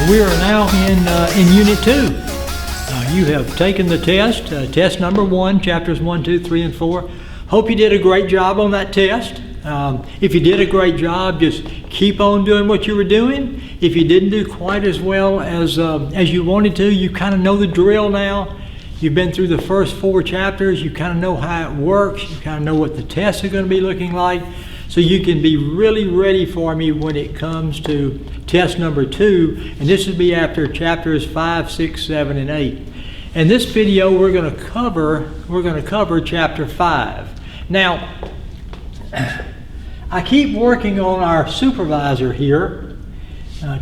We are now in Unit 2. You have taken the test, test number 1, chapters 1, 2, 3, and 4. Hope you did a great job on that test. If you did a great job, just keep on doing what you were doing. If you didn't do quite as well as you wanted to, you kind of know the drill now. You've been through the first 4 chapters. You kind of know how it works. You kind of know what the tests are going to be looking like. So you can be really ready for me when it comes to test number 2. And this will be after chapters 5, 6, 7, and 8. In this video, we're going to cover chapter 5. Now, I keep working on our supervisor here.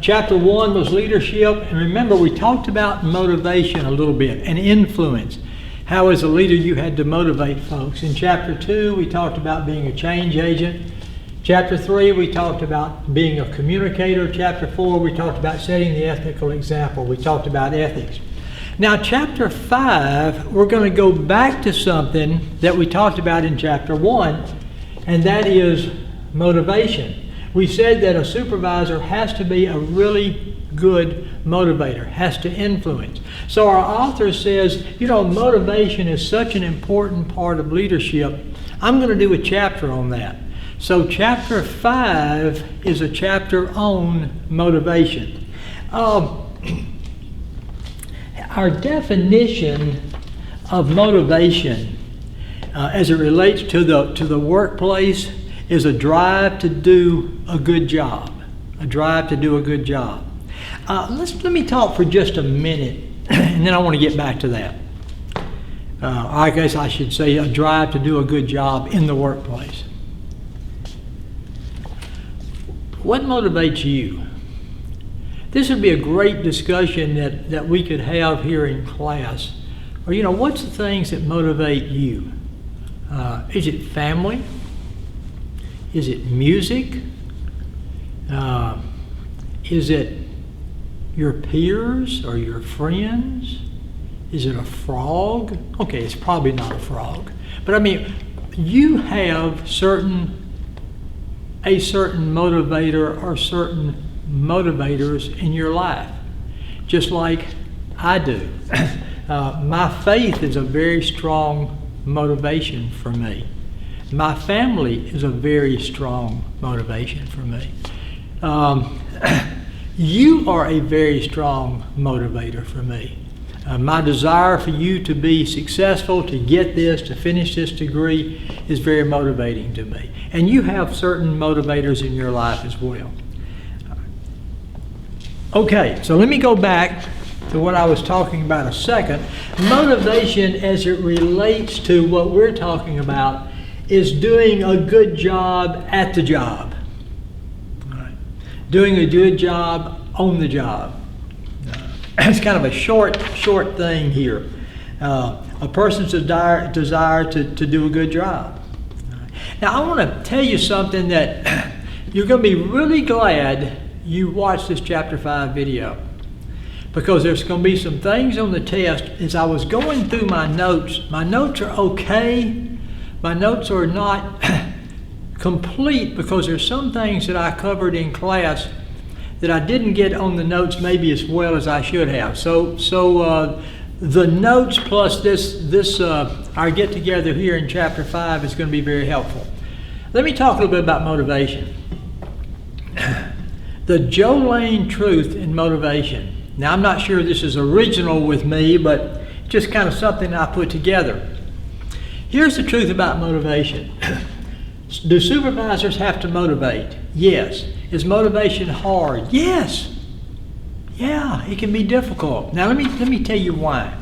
Chapter 1 was leadership, and remember we talked about motivation a little bit and influence. How as a leader you had to motivate folks. In chapter 2 we talked about being a change agent. Chapter 3 we talked about being a communicator. Chapter 4 we talked about setting the ethical example. We talked about ethics. Now chapter 5 we're going to go back to something that we talked about in chapter 1, and that is motivation. We said that a supervisor has to be a really good motivator, has to influence. So our author says, motivation is such an important part of leadership. I'm going to do a chapter on that. So chapter 5 is a chapter on motivation. Our definition of motivation as it relates to the workplace is a drive to do a good job. A drive to do a good job. Let me talk for just a minute, and then I want to get back to that. I guess I should say a drive to do a good job in the workplace. What motivates you? This would be a great discussion that we could have here in class. Or, what's the things that motivate you? Is it family? Is it music? Is it your peers or your friends? Is it a frog? Okay, it's probably not a frog. But I mean, you have a certain motivator or certain motivators in your life, just like I do. My faith is a very strong motivation for me. My family is a very strong motivation for me. You are a very strong motivator for me. My desire for you to be successful, to get this, to finish this degree is very motivating to me. And you have certain motivators in your life as well. Okay, so let me go back to what I was talking about a second. Motivation as it relates to what we're talking about is doing a good job at the job. Right. Doing a good job on the job. It's kind of a short thing here. A person's desire to do a good job. Now I want to tell you something that you're going to be really glad you watched this chapter 5 video, because there's going to be some things on the test. As I was going through my notes are okay. My notes are not complete because there's some things that I covered in class that I didn't get on the notes maybe as well as I should have. So the notes plus this our get together here in chapter 5 is going to be very helpful. Let me talk a little bit about motivation. The Joe Lane truth in motivation. Now I'm not sure this is original with me, but just kind of something I put together. Here's the truth about motivation. Do supervisors have to motivate? Yes. Is motivation hard? Yes. Yeah, it can be difficult. Now let me tell you why.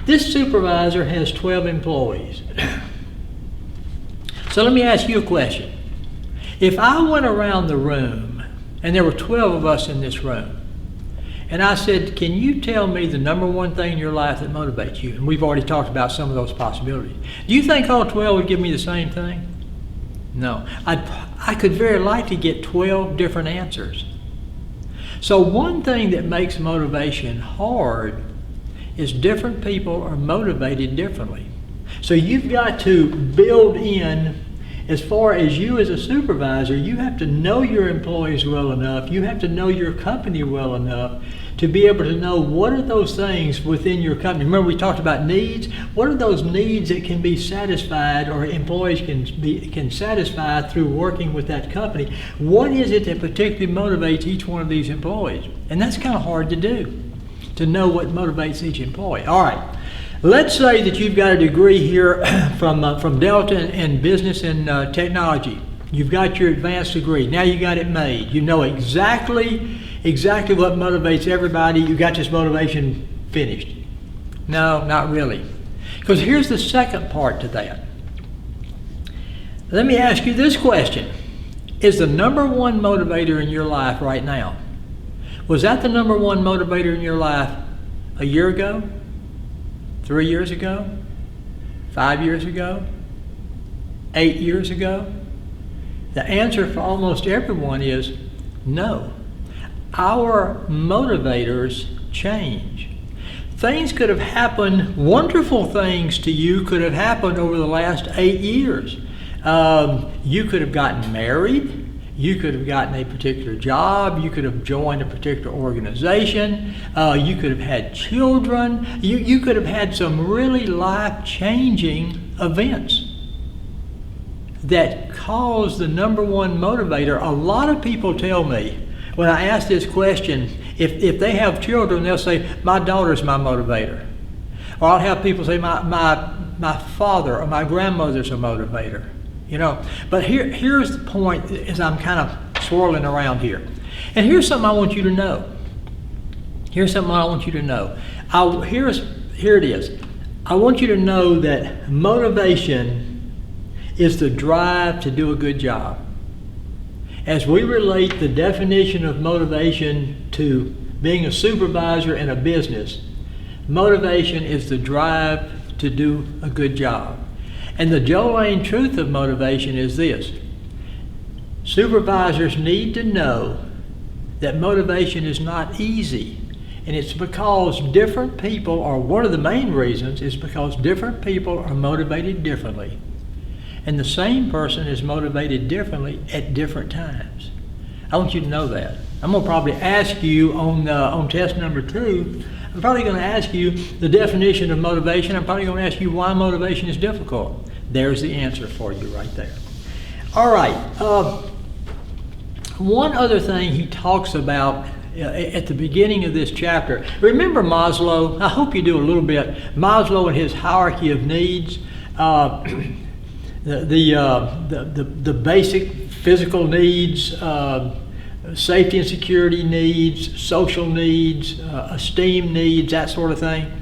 This supervisor has 12 employees. So let me ask you a question. If I went around the room, and there were 12 of us in this room, and I said, can you tell me the number one thing in your life that motivates you? And we've already talked about some of those possibilities. Do you think all 12 would give me the same thing? No. I could very likely get 12 different answers. So one thing that makes motivation hard is different people are motivated differently. So you've got to build in as far as you as a supervisor, you have to know your employees well enough, you have to know your company well enough to be able to know what are those things within your company. Remember we talked about needs? What are those needs that can be satisfied or employees can satisfy through working with that company? What is it that particularly motivates each one of these employees? And that's kind of hard to do, to know what motivates each employee. All right, let's say that you've got a degree here from Delta in business and technology. You've got your advanced degree. Now you got it made. You know exactly what motivates everybody. You got this motivation finished. No, not really. Because here's the second part to that. Let me ask you this question. Is the number one motivator in your life right now? Was that the number one motivator in your life a year ago? 3 years ago? 5 years ago? 8 years ago? The answer for almost everyone is no. Our motivators change. Things could have happened, wonderful things to you could have happened over the last 8 years. You could have gotten married. You could have gotten a particular job. You could have joined a particular organization. You could have had children. You could have had some really life-changing events that cause the number one motivator. A lot of people tell me, when I ask this question, if they have children, they'll say, my daughter's my motivator. Or I'll have people say, my father or my grandmother's a motivator. You know, but here's the point as I'm kind of swirling around here. And here's something I want you to know. Here's something I want you to know. Here it is. I want you to know that motivation is the drive to do a good job. As we relate the definition of motivation to being a supervisor in a business, motivation is the drive to do a good job. And the Joe Lane truth of motivation is this. Supervisors need to know that motivation is not easy. And it's because different people, or one of the main reasons is because different people are motivated differently. And the same person is motivated differently at different times. I want you to know that. I'm going to probably ask you on test number 2, I'm probably going to ask you the definition of motivation. I'm probably going to ask you why motivation is difficult. There's the answer for you right there. All right. One other thing he talks about at the beginning of this chapter. Remember Maslow? I hope you do a little bit. Maslow and his hierarchy of needs. The basic physical needs, safety and security needs, social needs, esteem needs, that sort of thing.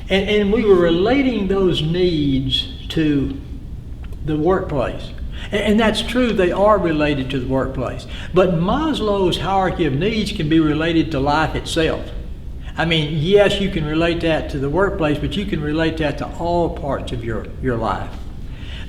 And we were relating those needs to the workplace. And that's true, they are related to the workplace. But Maslow's hierarchy of needs can be related to life itself. I mean, yes, you can relate that to the workplace, but you can relate that to all parts of your life.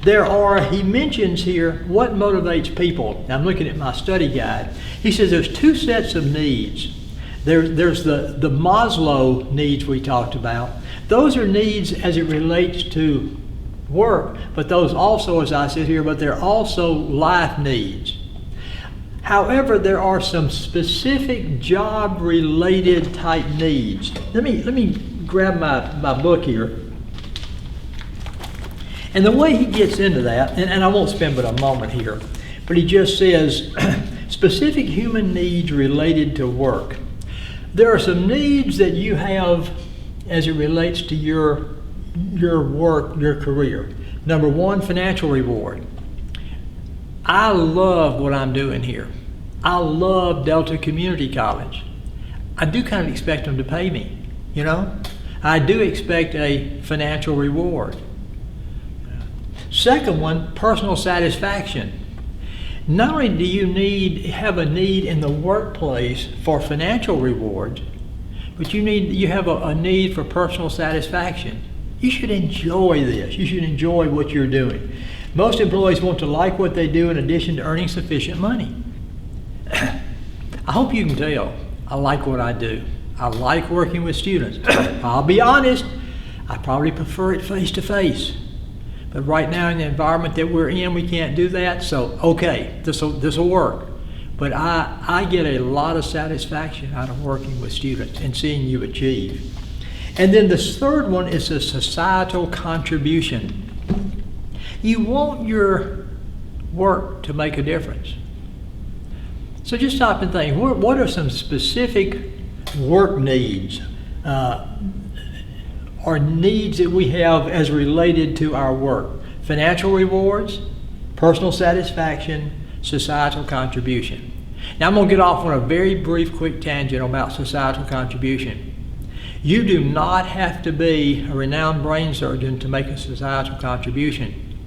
He mentions here what motivates people. Now, I'm looking at my study guide. He says there's 2 sets of needs. There's the Maslow needs we talked about. Those are needs as it relates to work, but those also, as I said here, but they're also life needs. However, there are some specific job-related type needs. Let me grab my book here. And the way he gets into that, and I won't spend but a moment here, but he just says, specific human needs related to work. There are some needs that you have as it relates to your work, your career. Number 1, financial reward. I love what I'm doing here. I love Delta Community College. I do kind of expect them to pay me, you know? I do expect a financial reward. Second one, personal satisfaction. Not only do you have a need in the workplace for financial rewards, but you have a need for personal satisfaction. You should enjoy this. You should enjoy what you're doing. Most employees want to like what they do in addition to earning sufficient money. I hope you can tell I like what I do. I like working with students. I'll be honest, I probably prefer it face to face. But right now in the environment that we're in, we can't do that. So, okay, this'll work. But I get a lot of satisfaction out of working with students and seeing you achieve. And then this third one is a societal contribution. You want your work to make a difference. So just stop and think, what are some specific work needs or needs that we have as related to our work? Financial rewards, personal satisfaction, societal contribution. Now I'm going to get off on a very brief, quick tangent about societal contribution. You do not have to be a renowned brain surgeon to make a societal contribution.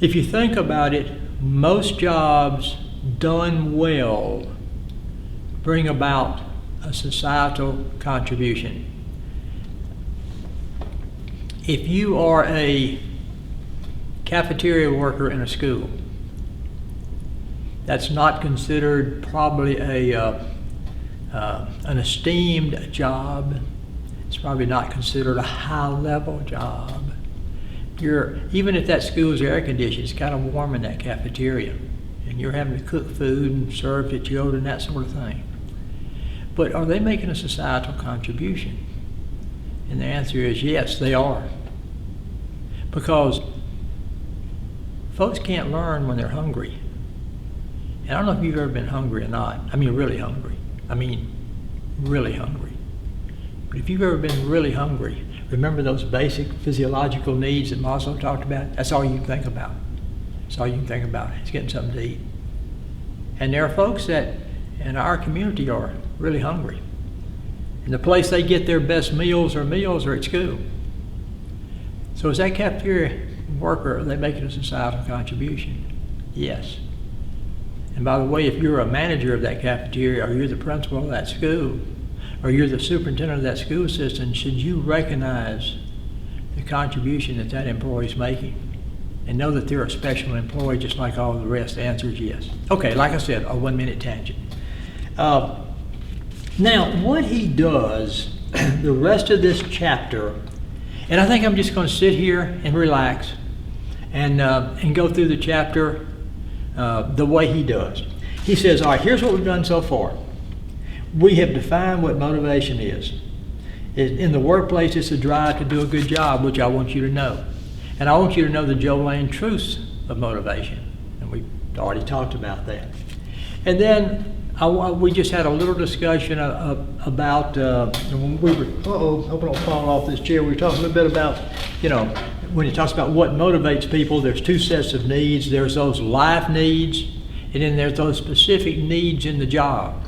If you think about it, most jobs done well bring about a societal contribution. If you are a cafeteria worker in a school, that's not considered probably an esteemed job. It's probably not considered a high-level job. Even if that school's air conditioned, it's kind of warm in that cafeteria, and you're having to cook food and serve to children, that sort of thing. But are they making a societal contribution? And the answer is yes, they are. Because folks can't learn when they're hungry. And I don't know if you've ever been hungry or not. I mean really hungry. Really hungry. But if you've ever been really hungry, remember those basic physiological needs that Maslow talked about? That's all you can think about. That's all you can think about. It's getting something to eat. And there are folks that in our community are really hungry. And the place they get their best meals are at school. So is that cafeteria worker, are they making a societal contribution? Yes. And by the way, if you're a manager of that cafeteria, or you're the principal of that school, or you're the superintendent of that school system, should you recognize the contribution that that employee is making and know that they're a special employee just like all the rest? The answer is yes. Okay, like I said, a 1-minute tangent. Now, what he does, the rest of this chapter, and I think I'm just going to sit here and relax and go through the chapter the way he does. He says, all right, here's what we've done so far. We have defined what motivation is. In the workplace, it's a drive to do a good job, which I want you to know. And I want you to know the Joe Lane truths of motivation. And we've already talked about that. And then we just had a little discussion about, when we were, hope I don't fall off this chair, we were talking a little bit about, when he talks about what motivates people, there's two sets of needs. There's those life needs, and then there's those specific needs in the job.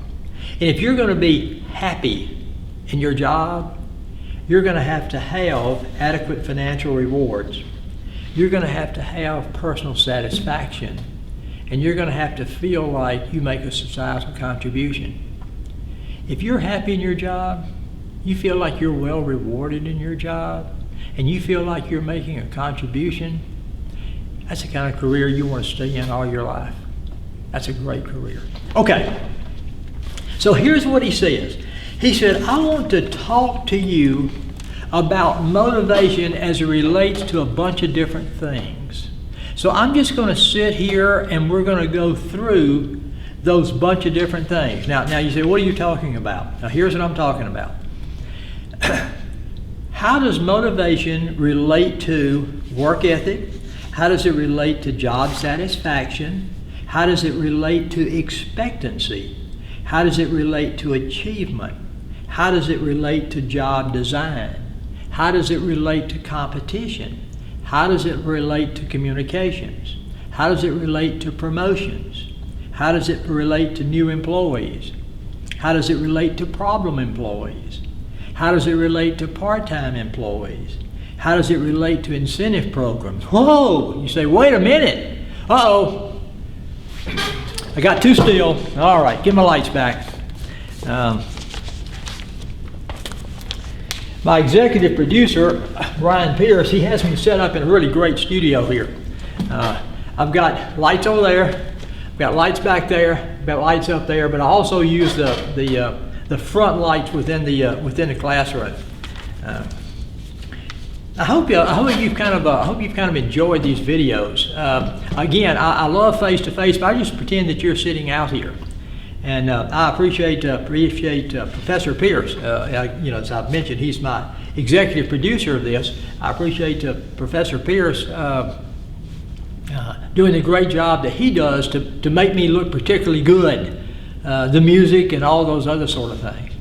And if you're going to be happy in your job, you're going to have adequate financial rewards. You're going to have personal satisfaction. And you're going to have to feel like you make a societal contribution. If you're happy in your job, you feel like you're well rewarded in your job, and you feel like you're making a contribution, that's the kind of career you want to stay in all your life. That's a great career. Okay, so here's what he says. He said, I want to talk to you about motivation as it relates to a bunch of different things. So I'm just going to sit here and we're going to go through those bunch of different things. Now you say, what are you talking about? Now here's what I'm talking about. How does motivation relate to work ethic? How does it relate to job satisfaction? How does it relate to expectancy? How does it relate to achievement? How does it relate to job design? How does it relate to competition? How does it relate to communications? How does it relate to promotions? How does it relate to new employees? How does it relate to problem employees? How does it relate to part-time employees? How does it relate to incentive programs? Whoa! You say, wait a minute. Uh-oh. I got too still. All right, get my lights back. My executive producer, Ryan Pierce, he has me set up in a really great studio here. I've got lights over there, I've got lights back there, I've got lights up there, but I also use the front lights within the classroom. I hope you've kind of enjoyed these videos. Again, I love face-to-face, but I just pretend that you're sitting out here. And I appreciate Professor Pierce. As I've mentioned, he's my executive producer of this. I appreciate Professor Pierce doing the great job that he does to make me look particularly good, the music and all those other sort of things.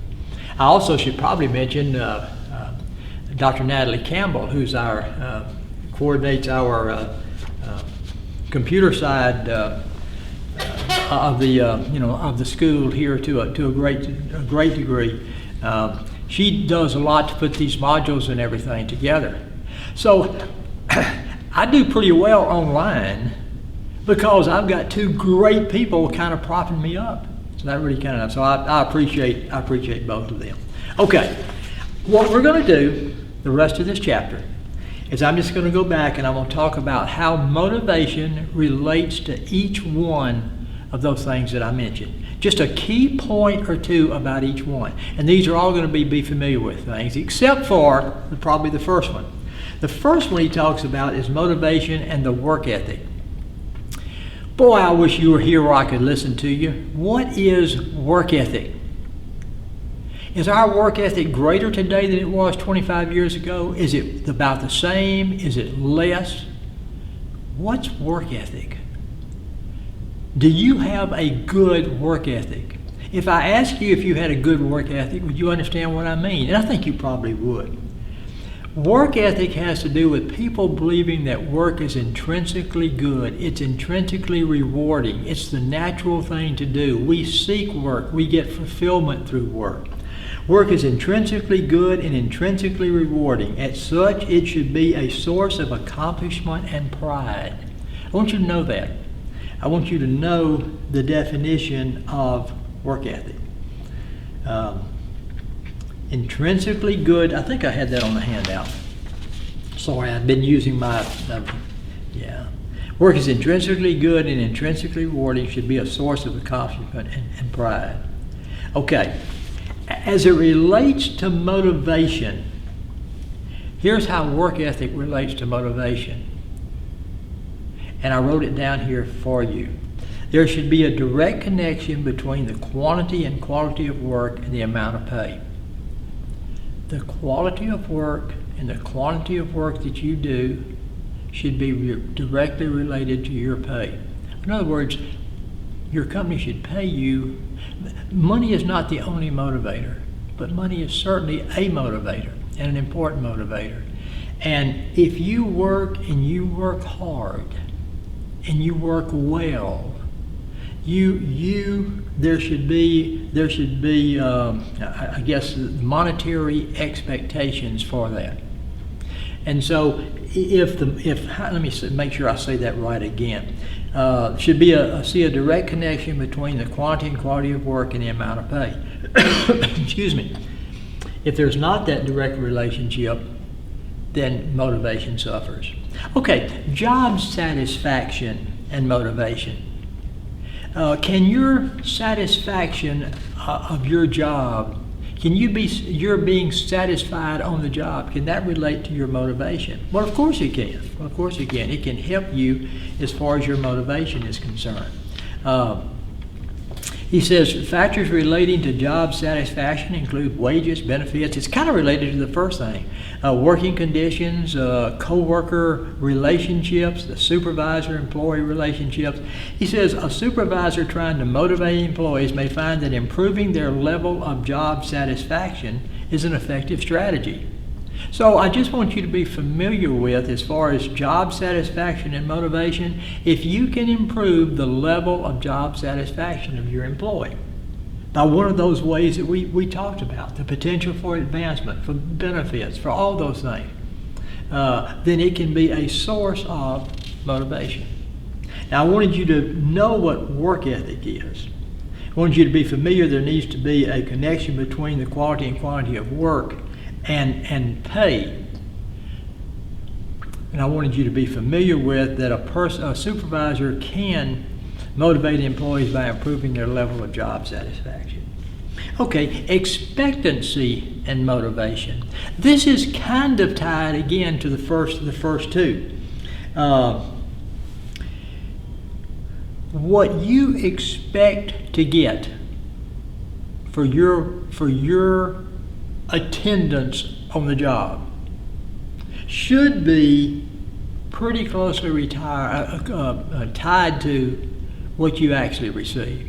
I also should probably mention Dr. Natalie Campbell, who's coordinates our computer side of the school here to a great degree. She does a lot to put these modules and everything together. So I do pretty well online because I've got two great people kind of propping me up. So that really kind of, so I appreciate both of them. Okay, what we're going to do the rest of this chapter is I'm just going to go back and I'm going to talk about how motivation relates to each one of those things that I mentioned. Just a key point or two about each one. And these are all going to be familiar with things, except for probably the first one. The first one he talks about is motivation and the work ethic. Boy, I wish you were here where I could listen to you. What is work ethic? Is our work ethic greater today than it was 25 years ago? Is it about the same? Is it less? What's work ethic? Do you have a good work ethic? If I ask you if you had a good work ethic, would you understand what I mean? And I think you probably would. Work ethic has to do with people believing that work is intrinsically good. It's intrinsically rewarding. It's the natural thing to do. We seek work. We get fulfillment through work. Work is intrinsically good and intrinsically rewarding. As such, it should be a source of accomplishment and pride. I want you to know that. I want you to know the definition of work ethic. Intrinsically good, I think I had that on the handout. Sorry, I've been using my, Work is intrinsically good and intrinsically rewarding, should be a source of accomplishment and pride. Okay, as it relates to motivation, here's how work ethic relates to motivation. And I wrote it down here for you. There should be a direct connection between the quantity and quality of work and the amount of pay. The quality of work and the quantity of work that you do should be directly related to your pay. In other words, your company should pay you. Money is not the only motivator, but money is certainly a motivator and an important motivator. And if you work and you work hard and you work well, there should be I guess monetary expectations for that. And so let me make sure I say that right again. Should be see a direct connection between the quantity and quality of work and the amount of pay. Excuse me. If there's not that direct relationship, then motivation suffers. Okay, job satisfaction and motivation. Can your satisfaction of your job, you're being satisfied on the job, can that relate to your motivation? Well, of course it can. Of course it can. It can help you as far as your motivation is concerned. He says factors relating to job satisfaction include wages, benefits. It's kind of related to the first thing. Working conditions, co-worker relationships, the supervisor-employee relationships. He says a supervisor trying to motivate employees may find that improving their level of job satisfaction is an effective strategy. So I just want you to be familiar with, as far as job satisfaction and motivation, if you can improve the level of job satisfaction of your employee by one of those ways that we talked about, the potential for advancement, for benefits, for all those things, then it can be a source of motivation. Now I wanted you to know what work ethic is. I wanted you to be familiar there needs to be a connection between the quality and quantity of work and pay. And I wanted you to be familiar with that a supervisor can motivate employees by improving their level of job satisfaction. Okay, expectancy and motivation. This is kind of tied again to the first two. What you expect to get for your attendance on the job should be pretty closely tied to what you actually receive.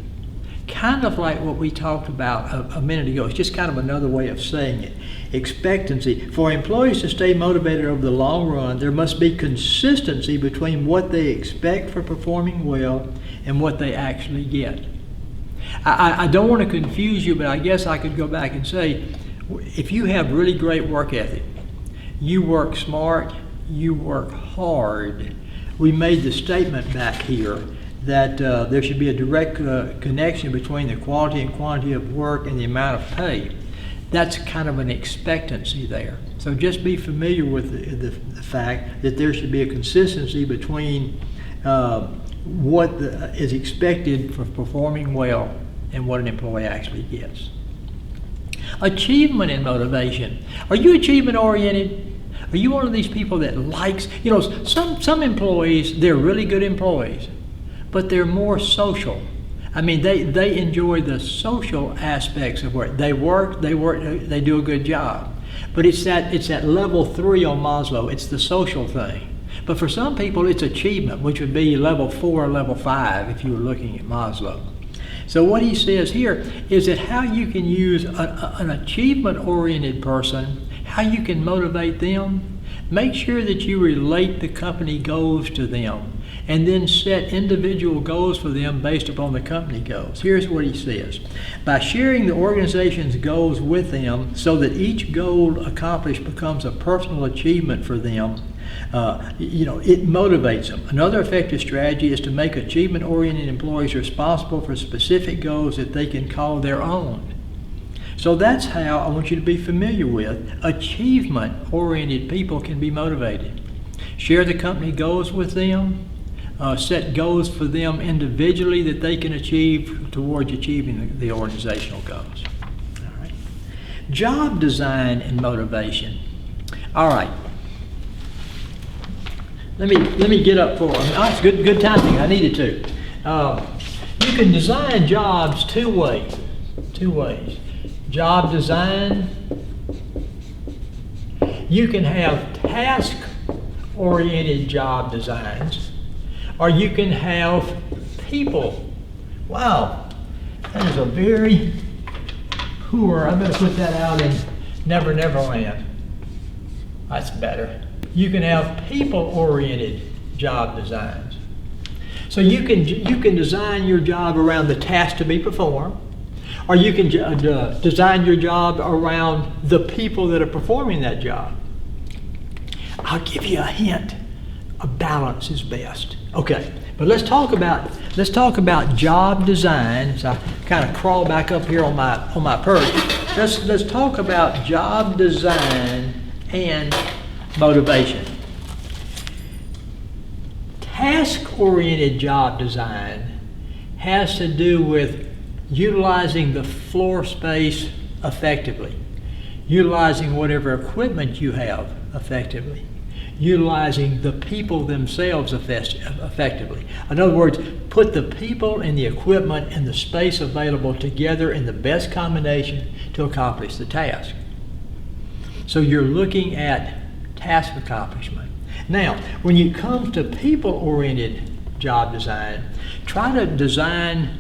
Kind of like what we talked about a minute ago. It's just kind of another way of saying it. Expectancy. For employees to stay motivated over the long run, there must be consistency between what they expect for performing well and what they actually get. I don't want to confuse you, but I guess I could go back and say, if you have really great work ethic, you work smart, you work hard. We made the statement back here that there should be a direct connection between the quality and quantity of work and the amount of pay. That's kind of an expectancy there. So just be familiar with the fact that there should be a consistency between what is expected for performing well and what an employee actually gets. Achievement and motivation. Are you achievement oriented? Are you one of these people that likes, some employees, they're really good employees, but they're more social. I mean, they enjoy the social aspects of work. They do a good job. But it's that level 3 on Maslow. It's the social thing. But for some people, it's achievement, which would be level 4 or level 5 if you were looking at Maslow. So what he says here is that how you can use an achievement-oriented person, how you can motivate them, make sure that you relate the company goals to them, and then set individual goals for them based upon the company goals. Here's what he says. By sharing the organization's goals with them so that each goal accomplished becomes a personal achievement for them, it motivates them. Another effective strategy is to make achievement-oriented employees responsible for specific goals that they can call their own. So that's how I want you to be familiar with achievement-oriented people can be motivated. Share the company goals with them. Set goals for them individually that they can achieve towards achieving the organizational goals. All right. Job design and motivation. All right. Let me get up for. It's good timing. I needed to. You can design jobs two ways. Job design. You can have task-oriented job designs. Or you can have people. Wow, that is a very poor. I'm going to put that out in Never Never Land. That's better. You can have people-oriented job designs. So you can design your job around the task to be performed, or you can design your job around the people that are performing that job. I'll give you a hint. A balance is best. Okay, but let's talk about job design. As I kind of crawl back up here on my perch, let's talk about job design and motivation. Task-oriented job design has to do with utilizing the floor space effectively, utilizing whatever equipment you have effectively, utilizing the people themselves effectively. In other words, put the people and the equipment and the space available together in the best combination to accomplish the task. So you're looking at task accomplishment. Now, when it comes to people-oriented job design, try to design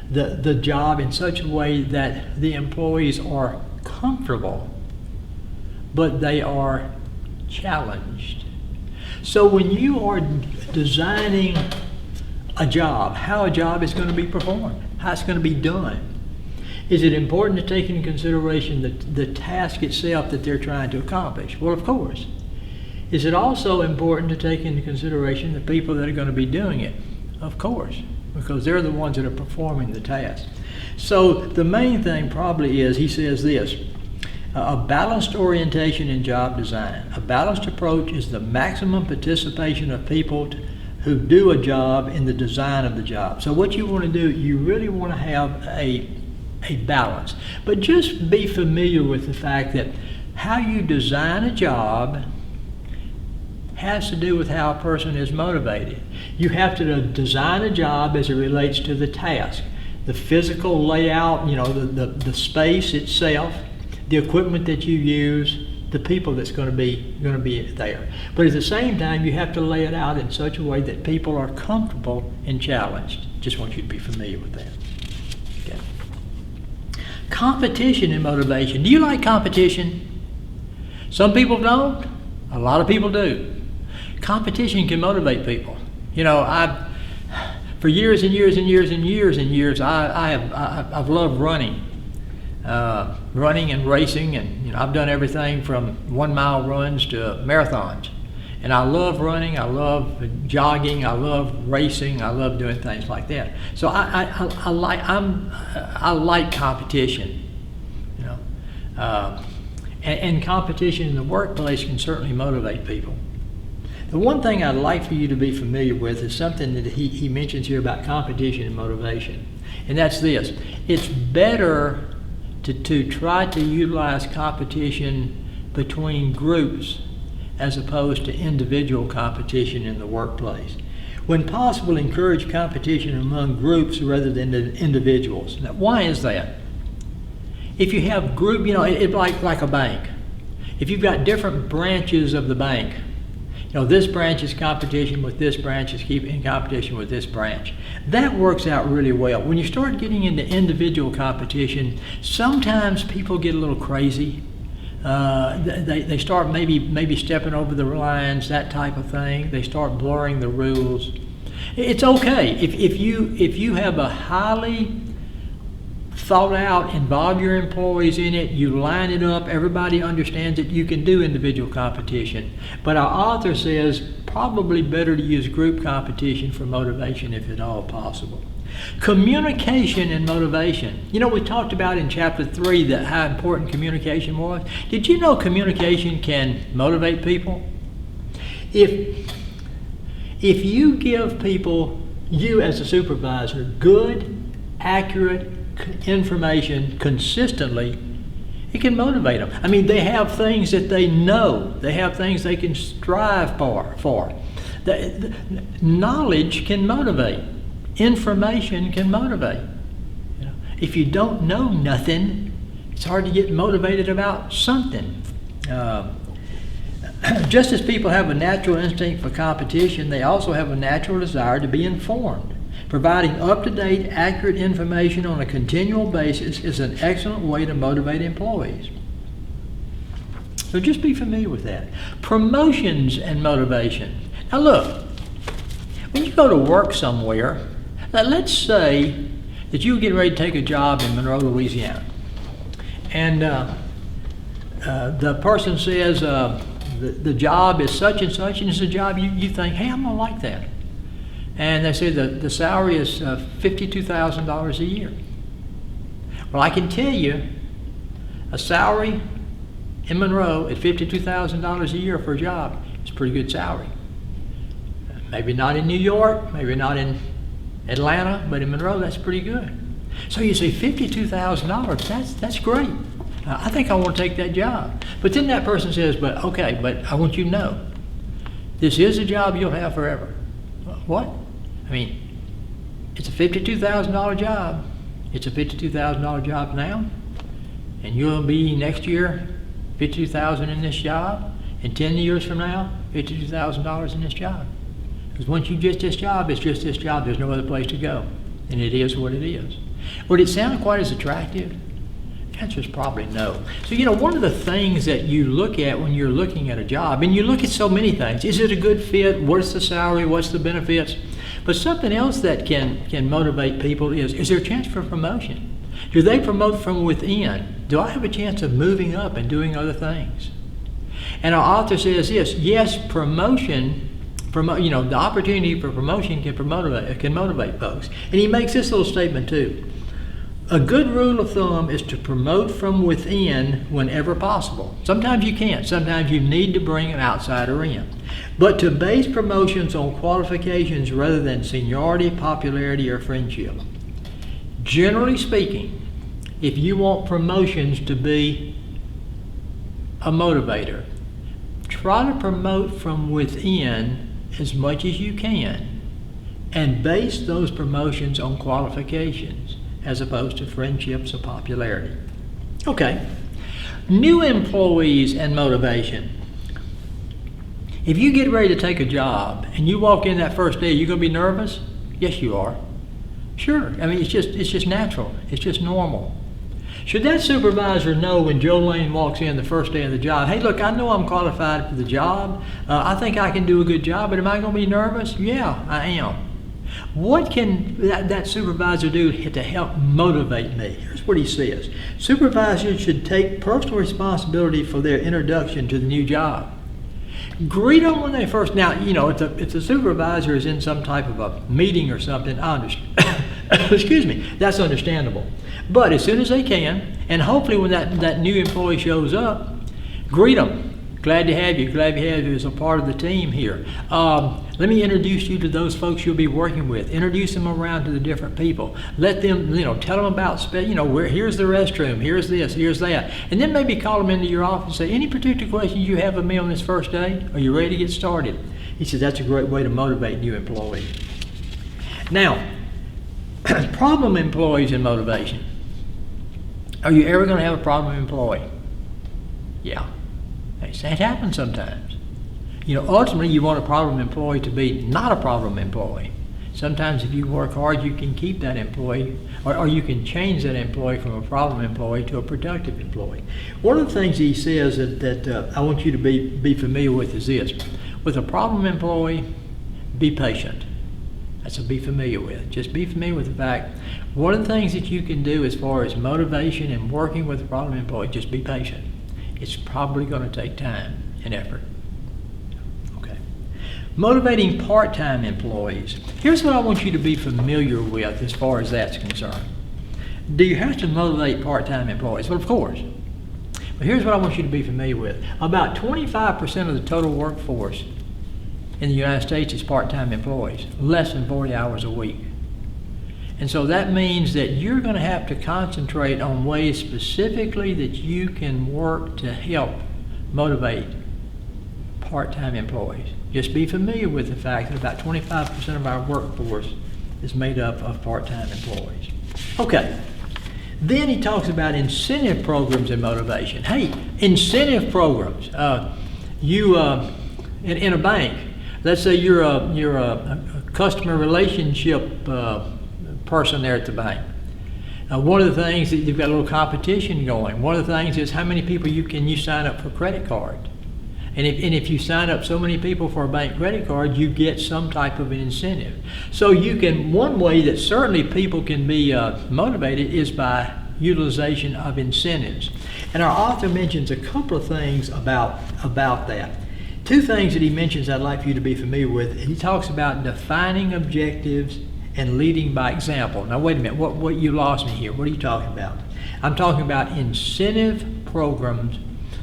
the job in such a way that the employees are comfortable, but they are challenged. So when you are designing a job, how a job is going to be performed, how it's going to be done, is it important to take into consideration the task itself that they're trying to accomplish? Well, of course. Is it also important to take into consideration the people that are going to be doing it? Of course, because they're the ones that are performing the task. So the main thing probably is, he says this, a balanced orientation in job design. A balanced approach is the maximum participation of people who do a job in the design of the job. So what you want to do, you really want to have a a balance. But just be familiar with the fact that how you design a job has to do with how a person is motivated. You have to design a job as it relates to the task, the physical layout, the space itself, the equipment that you use, the people that's going to be there. But at the same time, you have to lay it out in such a way that people are comfortable and challenged. Just want you to be familiar with that. Okay. Competition and motivation. Do you like competition? Some people don't. A lot of people do. Competition can motivate people. For years and years and years and years and years, I've loved running. Running and racing, and I've done everything from 1 mile runs to marathons. And I love running, I love jogging, I love racing, I love doing things like that. So I like competition, and competition in the workplace can certainly motivate people. The one thing I'd like for you to be familiar with is something that he mentions here about competition and motivation, and that's this: it's better to try to utilize competition between groups as opposed to individual competition in the workplace. When possible, encourage competition among groups rather than individuals. Now, why is that? If you have group, it's like a bank. If you've got different branches of the bank, this branch is competition with this branch, is keeping competition with this branch. That works out really well. When you start getting into individual competition, sometimes people get a little crazy. They start maybe stepping over the lines, that type of thing. They start blurring the rules. It's okay if you have a highly thought out, involve your employees in it, you line it up, everybody understands it, you can do individual competition. But our author says probably better to use group competition for motivation if at all possible. Communication and motivation. We talked about in chapter 3 that how important communication was. Did you know communication can motivate people? If you give people, you as a supervisor, good, accurate information consistently, it can motivate them. They have things that they know. They have things they can strive for. The knowledge can motivate. Information can motivate. If you don't know nothing, it's hard to get motivated about something. Just as people have a natural instinct for competition, they also have a natural desire to be informed. Providing up-to-date, accurate information on a continual basis is an excellent way to motivate employees. So just be familiar with that. Promotions and motivation. Now look, when you go to work somewhere, let's say that you're getting ready to take a job in Monroe, Louisiana, and the person says the job is such and such, and it's a job you think, hey, I'm going to like that. And they say the salary is $52,000 a year. Well, I can tell you, a salary in Monroe at $52,000 a year for a job is a pretty good salary. Maybe not in New York, maybe not in Atlanta, but in Monroe, that's pretty good. So you say $52,000, that's great. I think I want to take that job. But then that person says, but I want you to know, this is a job you'll have forever. What? It's a $52,000 job. It's a $52,000 job now, and you'll be next year $52,000 in this job, and 10 years from now, $52,000 in this job. Because once you get this job, it's just this job. There's no other place to go, and it is what it is. Would it sound quite as attractive? The answer is probably no. So, one of the things that you look at when you're looking at a job, and you look at so many things, is it a good fit? What's the salary? What's the benefits? But something else that can motivate people is there a chance for promotion? Do they promote from within? Do I have a chance of moving up and doing other things? And our author says this: yes, the opportunity for promotion can motivate folks. And he makes this little statement too. A good rule of thumb is to promote from within whenever possible. Sometimes you can't. Sometimes you need to bring an outsider in. But to base promotions on qualifications rather than seniority, popularity, or friendship. Generally speaking, if you want promotions to be a motivator, try to promote from within as much as you can and base those promotions on qualifications as opposed to friendships or popularity. Okay, new employees and motivation. If you get ready to take a job and you walk in that first day, you're going to be nervous? Yes, you are. Sure. I mean, it's just natural. It's just normal. Should that supervisor know when Joe Lane walks in the first day of the job, hey, look, I know I'm qualified for the job. I think I can do a good job, but am I going to be nervous? Yeah, I am. What can that supervisor do to help motivate me? Here's what he says. Supervisors should take personal responsibility for their introduction to the new job. Greet them when they first, now, you know, if the supervisor is in some type of a meeting or something, I understand. Excuse me, that's understandable. But as soon as they can, and hopefully when that new employee shows up, greet them. Glad to have you as a part of the team here. Let me introduce you to those folks you'll be working with. Introduce them around to the different people. Let them, tell them about, here's the restroom, here's this, here's that. And then maybe call them into your office and say, any particular questions you have of me on this first day? Are you ready to get started? He said, that's a great way to motivate new employees. Now, problem employees and motivation. Are you ever going to have a problem employee? Yeah. It happens sometimes. Ultimately you want a problem employee to be not a problem employee. Sometimes if you work hard, you can keep that employee, or you can change that employee from a problem employee to a productive employee. One of the things he says that I want you to be familiar with is this. With a problem employee, be patient. That's what be familiar with. Just be familiar with the fact, one of the things that you can do as far as motivation and working with a problem employee, just be patient. It's probably going to take time and effort. Okay. Motivating part-time employees. Here's what I want you to be familiar with as far as that's concerned. Do you have to motivate part-time employees? Well, of course. But here's what I want you to be familiar with. About 25% of the total workforce in the United States is part-time employees, less than 40 hours a week. And so that means that you're going to have to concentrate on ways specifically that you can work to help motivate part-time employees. Just be familiar with the fact that about 25% of our workforce is made up of part-time employees. Okay. Then he talks about incentive programs and motivation. Hey, incentive programs. In a bank, let's say you're a customer relationship person there at the bank. One of the things that you've got a little competition going. One of the things is how many people can you sign up for credit card. And if you sign up so many people for a bank credit card, you get some type of an incentive. So one way that certainly people can be motivated is by utilization of incentives. And our author mentions a couple of things about that. Two things that he mentions I'd like for you to be familiar with. He talks about defining objectives and leading by example. Now wait a minute, what you lost me here. What are you talking about? I'm talking about incentive programs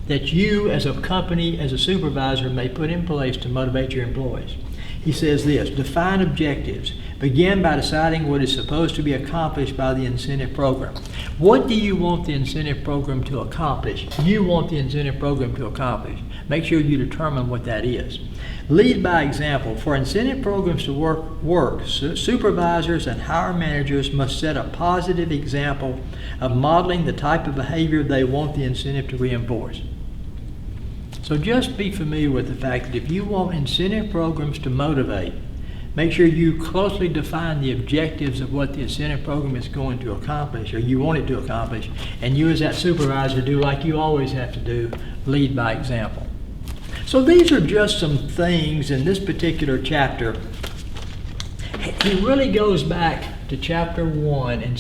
that you as a company, as a supervisor, may put in place to motivate your employees. He says this, define objectives. Begin by deciding what is supposed to be accomplished by the incentive program. What do you want the incentive program to accomplish? You want the incentive program to accomplish. Make sure you determine what that is. Lead by example. For incentive programs to work, supervisors and higher managers must set a positive example of modeling the type of behavior they want the incentive to reinforce. So just be familiar with the fact that if you want incentive programs to motivate, make sure you closely define the objectives of what the incentive program is going to accomplish, or you want it to accomplish, and you as that supervisor do like you always have to do, lead by example. So these are just some things in this particular chapter. He really goes back to chapter 1 and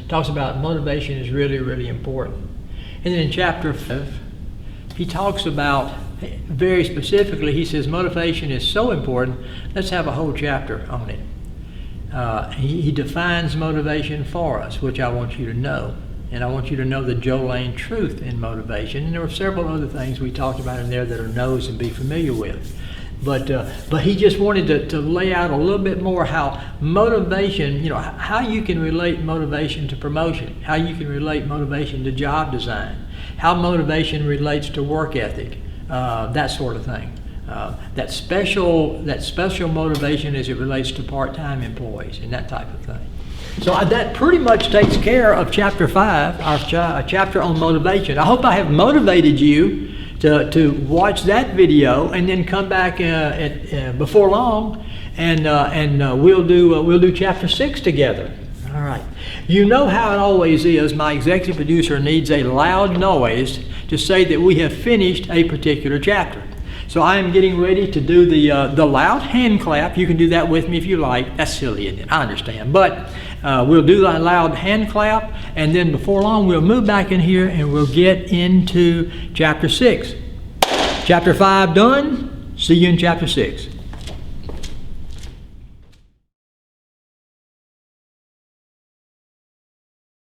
talks about motivation is really, really important. And then in chapter 5, he talks about, very specifically, he says motivation is so important, let's have a whole chapter on it. He defines motivation for us, which I want you to know. And I want you to know the Joe Lane truth in motivation. And there were several other things we talked about in there that are knows and be familiar with. But he just wanted to lay out a little bit more how motivation, how you can relate motivation to promotion, how you can relate motivation to job design, how motivation relates to work ethic, that sort of thing. That special motivation as it relates to part-time employees and that type of thing. So that pretty much takes care of Chapter 5, our chapter on motivation. I hope I have motivated you to watch that video and then come back before long, and we'll do Chapter 6 together. All right. You know how it always is. My executive producer needs a loud noise to say that we have finished a particular chapter. So I am getting ready to do the loud hand clap. You can do that with me if you like. That's silly, isn't it? I understand. But we'll do that loud hand clap, and then before long we'll move back in here and we'll get into Chapter 6. Chapter 5 done. See you in Chapter 6.